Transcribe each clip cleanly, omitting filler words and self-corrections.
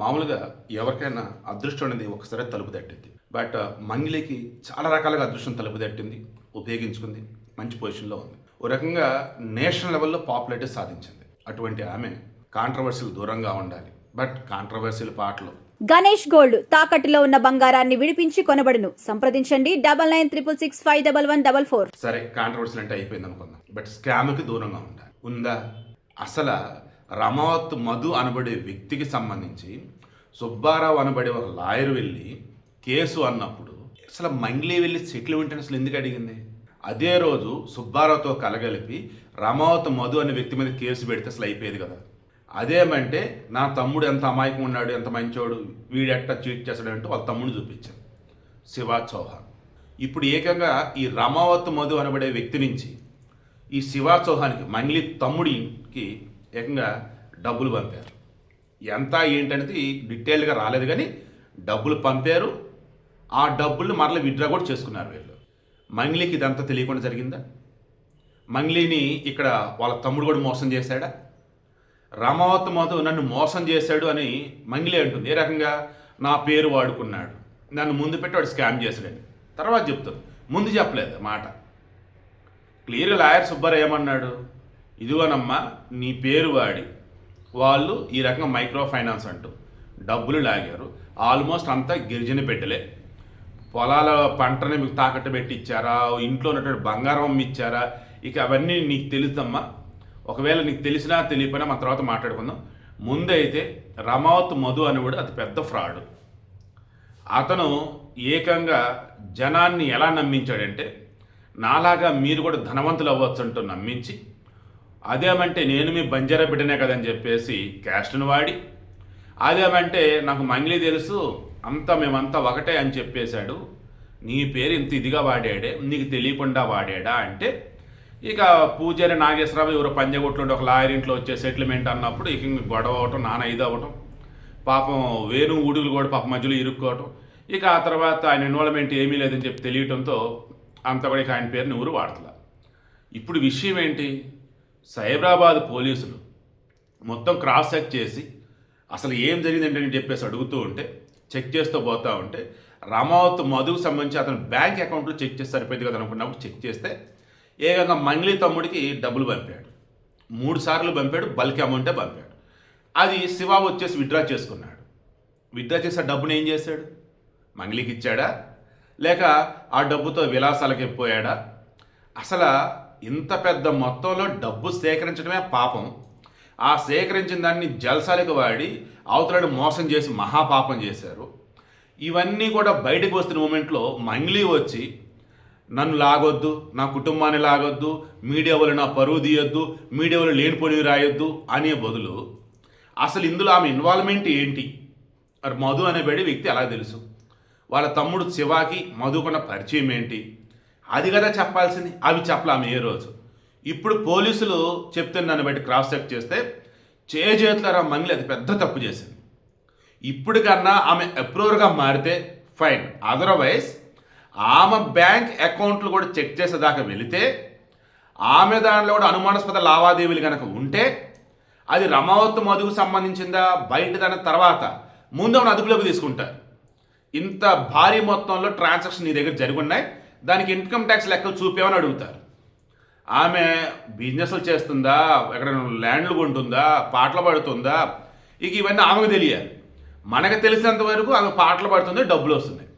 మామూలుగా ఎవరికైనా అదృష్టం అనేది ఒకసారి తలుపు తట్టింది. బట్ మంగ్లీకి చాలా రకాలుగా అదృష్టం తలుపు తట్టింది, ఉపయోగించుకుంది, మంచి పొజిషన్లో ఉంది. ఓ రకంగా నేషనల్ లెవెల్లో పాపులారిటీ సాధించింది. అటువంటి ఆమె కాంట్రవర్సీలు దూరంగా ఉండాలి. బట్ కాంట్రవర్సీల పాటలు గణేష్ గోల్డ్ తాకట్టులో ఉన్న బంగారాన్ని విడిపించి కొనబడును. సంప్రదించండి 9966651144. సరే, కాంట్రవర్సీలు అంటే అయిపోయింది అనుకుందాం. బట్ స్కామ్కి దూరంగా ఉండాలి. ఉందా? అసలు రమావత్ మధు అనబడే వ్యక్తికి సంబంధించి సుబ్బారావు అనబడే ఒక లాయర్ వెళ్ళి కేసు అన్నప్పుడు అసలు మంగ్లీ వెళ్ళి సెటిల్మెంట్ అసలు ఎందుకు అడిగింది? అదే రోజు సుబ్బారావుతో కలగలిపి రమావత్ మధు అనే వ్యక్తి మీద కేసు పెడితే అసలు అయిపోయేది కదా. అదేమంటే నా తమ్ముడు ఎంత అమాయకం ఉన్నాడు, ఎంత మంచోడు, వీడెట్ట చీట్ చేస్తాడు అంటూ వాళ్ళ తమ్ముడు చూపించారు, శివ చౌహాన్. ఇప్పుడు ఏకంగా ఈ రమావత్ మధు అనబడే వ్యక్తి నుంచి ఈ శివ చౌహాన్కి, మంగ్లీ తమ్ముడికి ఏకంగా డబ్బులు పంపారు. ఎంత ఏంటనేది డీటెయిల్గా రాలేదు, కానీ డబ్బులు పంపారు. ఆ డబ్బుల్ని మరలా విత్డ్రా కూడా చేసుకున్నారు వీళ్ళు. మంగ్లీకి ఇదంతా తెలియకుండా జరిగిందా? మంగ్లీని ఇక్కడ వాళ్ళ తమ్ముడు కూడా మోసం చేశాడా? రమావత్ మధు నన్ను మోసం చేశాడు అని మంగ్లీ అంటుంది. ఏ రకంగా? నా పేరు వాడుకున్నాడు, నన్ను ముందు పెట్టి వాడు స్కామ్ చేశాడని. తర్వాత చెప్తుంది, ముందు చెప్పలేదు మాట. క్లియర్గా లాయర్ సుబ్బారావు ఏమన్నాడు? ఇదిగోనమ్మా, నీ పేరు వాడి వాళ్ళు ఈ రకంగా మైక్రో ఫైనాన్స్ అంటూ డబ్బులు లాగారు. ఆల్మోస్ట్ అంతా గిరిజన బిడ్డలే. పొలాల పంటని మీకు తాకట్టు పెట్టి ఇచ్చారా, ఇంట్లో ఉన్నటువంటి బంగారం అమ్మి ఇచ్చారా, ఇక అవన్నీ నీకు తెలుసమ్మా. ఒకవేళ నీకు తెలిసినా తెలియపోయినా మన తర్వాత మాట్లాడుకుందాం. ముందైతే రమావత్ మధు అనేవాడు అతి పెద్ద ఫ్రాడ్. అతను ఏకంగా జనాన్ని ఎలా నమ్మించాడంటే, నాలాగా మీరు కూడా ధనవంతులు అవ్వచ్చు అంటూ నమ్మించి, అదేమంటే నేను మీ బంజారా బిడ్డనే కదని చెప్పేసి క్యాస్ట్ను వాడి, అదేమంటే నాకు మంగ్లీ తెలుసు, అంతా మేమంతా ఒకటే అని చెప్పేశాడు, నీ పేరు ఇంత ఇదిగా వాడాడే, నీకు తెలియకుండా వాడాడా అంటే, ఇక పూజారి నాగేశ్వరరావు ఎవరో పంజగుట్లుండి ఒక లాయర్ ఇంట్లో వచ్చే సెటిల్మెంట్ అన్నప్పుడు ఇక గొడవ అవటం, నాన్న ఇది అవ్వటం, పాపం వేణు ఊడుగులు కూడా పాపం మధ్యలో ఇరుక్కోవటం, ఇక ఆ తర్వాత ఆయన ఇన్వాల్వ్మెంట్ ఏమీ లేదని చెప్పి తెలియటంతో అంత కూడా ఇక ఆయన పేరుని ఊరు వాడతలా. ఇప్పుడు విషయం ఏంటి? సైబరాబాద్ పోలీసులు మొత్తం క్రాస్ చెక్ చేసి అసలు ఏం జరిగిందంటే అని చెప్పేసి అడుగుతూ ఉంటే, చెక్ చేస్తూ పోతూ ఉంటే, రమావత్ మధుకు సంబంధించి అతను బ్యాంక్ అకౌంట్లో చెక్ చేస్తే సరిపోయింది కదా అనుకున్నప్పుడు చెక్ చేస్తే ఏకంగా మంగ్లీ తమ్ముడికి డబ్బులు పంపాడు. 3 సార్లు పంపాడు, బల్క్ అమౌంటే పంపాడు. అది శివ వచ్చేసి విత్డ్రా చేసుకున్నాడు. విత్డ్రా చేసే డబ్బుని ఏం చేశాడు? మంగ్లీకి ఇచ్చాడా, లేక ఆ డబ్బుతో విలాసాలకి పోయాడా? అసలు ఇంత పెద్ద మొత్తంలో డబ్బు సేకరించడమే పాపం. ఆ సేకరించిన దాన్ని జల్సాలకు వాడి అవతలను మోసం చేసి మహాపాపం చేశారు. ఇవన్నీ కూడా బయటకు వస్తున్న మూమెంట్లో మంగ్లీ వచ్చి నన్ను లాగొద్దు, నా కుటుంబాన్ని లాగొద్దు, మీడియా వాళ్ళు నా పరువు తీయొద్దు, మీడియా వాళ్ళు లేనిపోనివి రాయొద్దు అనే బదులు అసలు ఇందులో ఆమె ఇన్వాల్వ్మెంట్ ఏంటి? మరి మధు అనేబడి వ్యక్తి ఎలా తెలుసు? వాళ్ళ తమ్ముడు శివాకి మధుకున్న పరిచయం ఏంటి? అది కదా చెప్పాల్సింది. అవి చెప్పలే ఆమె ఏ రోజు. ఇప్పుడు పోలీసులు చెప్తున్న దాన్ని బట్టి క్రాస్ చెక్ చేస్తే చేతులారా మంగ్లీ అది పెద్ద తప్పు చేసింది. ఇప్పుడు కన్నా ఆమె అప్రూవర్గా మారితే ఫైన్, అదర్వైజ్ ఆమె బ్యాంక్ అకౌంట్లు కూడా చెక్ చేసేదాకా వెళితే, ఆమె దానిలో కూడా అనుమానాస్పద లావాదేవీలు కనుక ఉంటే అది రమావత్ మధుకు సంబంధించిందా బయట దాని తర్వాత ముందు ఆమెను అదుపులోకి తీసుకుంటారు. ఇంత భారీ మొత్తంలో ట్రాన్సాక్షన్ నీ దగ్గర జరిగి ఉన్నాయి, దానికి ఇన్కమ్ ట్యాక్స్ లెక్కలు చూపేమని అడుగుతారు. ఆమె బిజినెస్లు చేస్తుందా, ఎక్కడ ల్యాండ్లు కొంటుందా, పాటలు పాడుతుందా, ఇక ఇవన్నీ ఆమెకు తెలియాలి. మనకు తెలిసినంత వరకు ఆమె పాటలు పాడుతుంది, డబ్బులు వస్తున్నాయి.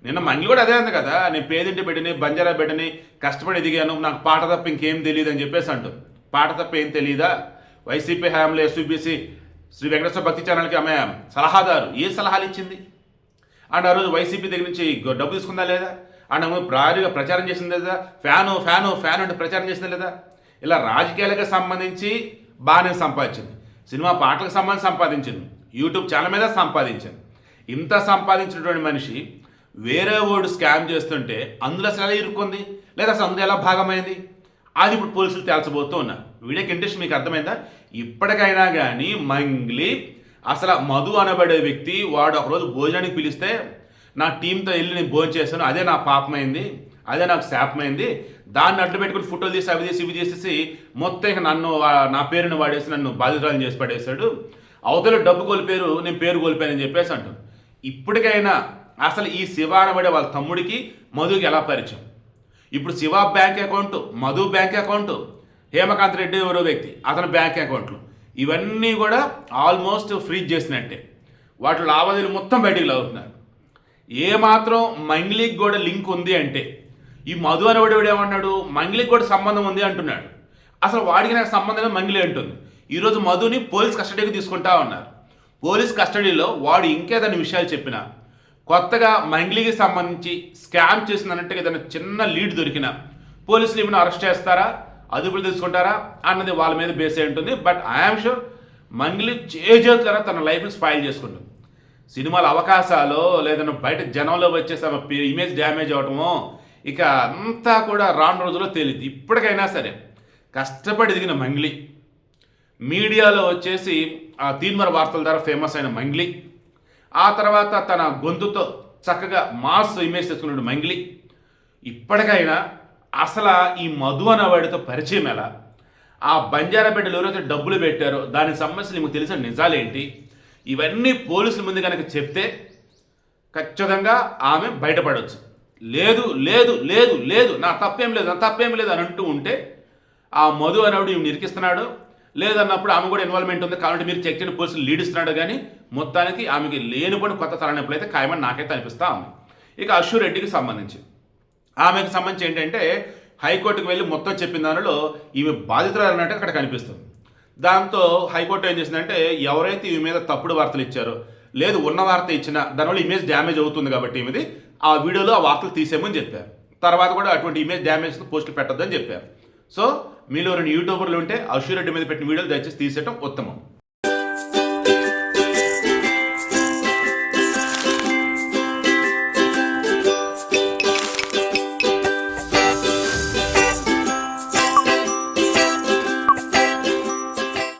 నిన్న మంగ్లీ కూడా అదే అంది కదా, నేను పేదింటి బిడ్డని, బంజారా బిడ్డని, కష్టపడి ఎదిగాను, నాకు పాట తప్ప ఇంకేం తెలియదు అని చెప్పేసి అంటుంది. పాట తప్ప ఏం తెలియదా? వైసీపీ హయాంలో ఎస్యూబీసీ శ్రీ వెంకటేశ్వర భక్తి ఛానల్కి ఆమె సలహాదారు. ఏ సలహాలు ఇచ్చింది? అండ్ ఆ రోజు వైసీపీ దగ్గర నుంచి డబ్బు తీసుకుందా లేదా? అండ్ ఆమె భారీగా ప్రచారం చేసింది లేదా? ఫ్యాను ఫ్యాను ఫ్యాన్ అంటే ప్రచారం చేసింది లేదా? ఇలా రాజకీయాలకు సంబంధించి బాగానే సంపాదించింది, సినిమా పాటలకు సంబంధించి సంపాదించింది, యూట్యూబ్ ఛానల్ మీద సంపాదించింది. ఇంత సంపాదించినటువంటి మనిషి వేరే ఓడు స్కామ్ చేస్తుంటే అందులో అసలు ఎలా ఇరుక్కుంది, లేదా అసలు అందులో ఎలా భాగమైంది? అది ఇప్పుడు పోలీసులు తేల్చబోతూ ఉన్నారు. వీడియోకి ఇంట్రెస్ట్ మీకు అర్థమైందా? ఇప్పటికైనా కానీ మంగ్లీ అసలు మధు అనబడే వ్యక్తి వాడు ఒకరోజు భోజనానికి పిలిస్తే నా టీంతో వెళ్ళి నేను భోజనం చేశాను, అదే నా పాపమైంది, అదే నాకు శాపమైంది, దాన్ని అడ్డు పెట్టుకుని ఫోటోలు తీసి అవి తీసి ఇవి చేసేసి మొత్తం ఇక నన్ను నా పేరుని వాడేసి నన్ను బాధితురాలను చేసి పడేశాడు. అవతల డబ్బు కోల్పోయారు, నేను పేరు కోల్పోయానని చెప్పేసి అంటుంది. ఇప్పటికైనా అసలు ఈ శివ అనబడే వాళ్ళ తమ్ముడికి మధుకి ఎలా పరిచయం? ఇప్పుడు Shiva bank account, Madhu bank account, Hemakanth Reddy ఎవరో వ్యక్తి అతని బ్యాంక్ అకౌంట్లు ఇవన్నీ కూడా ఆల్మోస్ట్ ఫ్రీజ్ చేసినట్టే. వాటి లావాదేవీలు మొత్తం బయటికి లాగుతున్నారు. ఏమాత్రం మంగ్లీకి కూడా లింక్ ఉంది అంటే, ఈ మధు అనేవాడు ఏమన్నాడు, మంగ్లీకి కూడా సంబంధం ఉంది అంటున్నాడు. అసలు వాడికి నాకు సంబంధం లేదు మంగ్లీ అంటుంది. ఈరోజు మధుని పోలీస్ కస్టడీకి తీసుకుంటా ఉన్నారు. పోలీస్ కస్టడీలో వాడు ఇంకేదైనా విషయాలు చెప్పినా, కొత్తగా మంగ్లీకి సంబంధించి స్కామ్ చేసిందన్నట్టుగా ఏదైనా చిన్న లీడ్ దొరికినా పోలీసులు ఏమైనా అరెస్ట్ చేస్తారా, అదుపులు తీసుకుంటారా అన్నది వాళ్ళ మీద బేస్ అయి ఉంటుంది. బట్ ఐఎమ్ షూర్ మంగ్లీ చేతులరా తన లైఫ్ని స్పాయిల్ చేసుకుంటుంది. సినిమాల అవకాశాలు లేదన్నా బయట జనంలో వచ్చేసి ఇమేజ్ డ్యామేజ్ అవటమో ఇక అంతా కూడా రాను రోజుల్లో తేలింది. ఇప్పటికైనా సరే కష్టపడి ఎదిగిన మంగ్లీ, మీడియాలో వచ్చేసి ఆ తీన్మర వార్తల ద్వారా ఫేమస్ అయిన మంగ్లీ, ఆ తర్వాత తన గొంతుతో చక్కగా మాస్ ఇమేజ్ తెచ్చుకున్నాడు మంగ్లీ, ఇప్పటికైనా అసలు ఈ మధు అనేవాడితో పరిచయం ఎలా, ఆ బంజారా బిడ్డలు ఎవరైతే డబ్బులు పెట్టారో దానికి సంబంధించి మీకు తెలిసిన నిజాలేంటి, ఇవన్నీ పోలీసుల ముందు కనుక చెప్తే ఖచ్చితంగా ఆమె బయటపడవచ్చు. లేదు లేదు లేదు లేదు నా తప్పేం లేదు అని అంటూ ఉంటే ఆ మధు అనేవాడు ఈమె నిరికిస్తున్నాడు, లేదన్నప్పుడు ఆమె కూడా ఇన్వాల్వ్మెంట్ ఉంది కాబట్టి మీరు చెక్ చేయని పోలీసులు లీడ్ ఇస్తున్నాడు. కానీ మొత్తానికి ఆమెకి లేనిపోయిన కొత్త తలనొప్పులు అయితే ఖాయమని నాకైతే అనిపిస్తా ఆమె. ఇక అశు రెడ్డికి సంబంధించి ఆమెకు సంబంధించి ఏంటంటే హైకోర్టుకు వెళ్ళి మొత్తం చెప్పిన దానిలో ఈమె బాధితురాలు అన్నట్టు అక్కడ కనిపిస్తుంది. దాంతో హైకోర్టు ఏం చేసిందంటే ఎవరైతే ఈమె మీద తప్పుడు వార్తలు ఇచ్చారో, లేదు ఉన్న వార్త ఇచ్చినా దానివల్ల ఇమేజ్ డ్యామేజ్ అవుతుంది కాబట్టి ఈమెది ఆ వీడియోలో ఆ వార్తలు తీసేయమని చెప్పారు. తర్వాత కూడా అటువంటి ఇమేజ్ డ్యామేజ్ పోస్టులు పెట్టొద్దని చెప్పారు. సో మీలో 2 యూట్యూబర్లు ఉంటే అశు రెడ్డి మీద పెట్టిన వీడియోలు దయచేసి తీసేయడం ఉత్తమం.